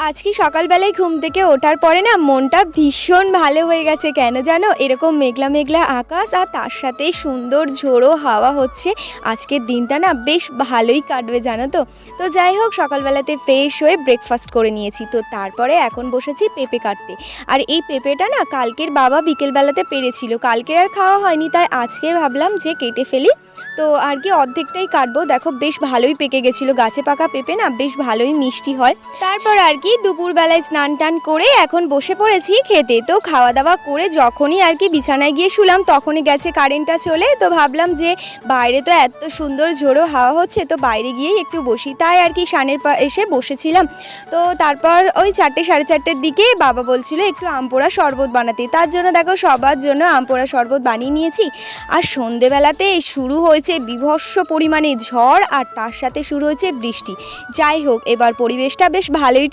আজকে সকালবেলায় ঘুম থেকে ওঠার পরে না মনটা ভীষণ ভালো হয়ে গেছে। কেন জানো? এরকম মেঘলা মেঘলা আকাশ আর তার সাথে সুন্দর ঝোড়ো হাওয়া হচ্ছে। আজকের দিনটা না বেশ ভালোই কাটবে জানো তো। তো যাই হোক, সকালবেলাতে ফ্রেশ হয়ে ব্রেকফাস্ট করে নিয়েছি। তো তারপরে এখন বসেছি পেঁপে কাটতে। আর এই পেঁপেটা না কালকের বাবা বিকেলবেলাতে পেড়েছিল, কালকের আর খাওয়া হয়নি, তাই আজকে ভাবলাম যে কেটে ফেলি। তো আর কি অর্ধেকটাই কাটবো। দেখো বেশ ভালোই পেকে গেছিলো, গাছে পাকা পেঁপে না বেশ ভালোই মিষ্টি হয়। তারপর আর কি দুপুরবেলায় স্নান টান করে এখন বসে পড়েছি খেতে। তো খাওয়া দাওয়া করে যখনই আর কি বিছানায় গিয়ে শুলাম তখনই গেছে কারেন্টটা চলে। তো ভাবলাম যে বাইরে তো এত সুন্দর ঝোড়ো হাওয়া হচ্ছে, তো বাইরে গিয়েই একটু বসি, তাই আর কি সানের এসে বসেছিলাম। তো তারপর ওই 4টে সাড়ে 4টের দিকে বাবা বলছিল একটু আমপোড়া শরবত বানাতে, তার জন্য দেখো সবার জন্য আমপোড়া শরবত বানিয়ে নিয়েছি। আর সন্ধেবেলাতে শুরু হয়েছে বীভৎস পরিমাণে ঝড়, আর তার সাথে শুরু হয়েছে বৃষ্টি। যাই হোক, এবার পরিবেশটা বেশ ভালোই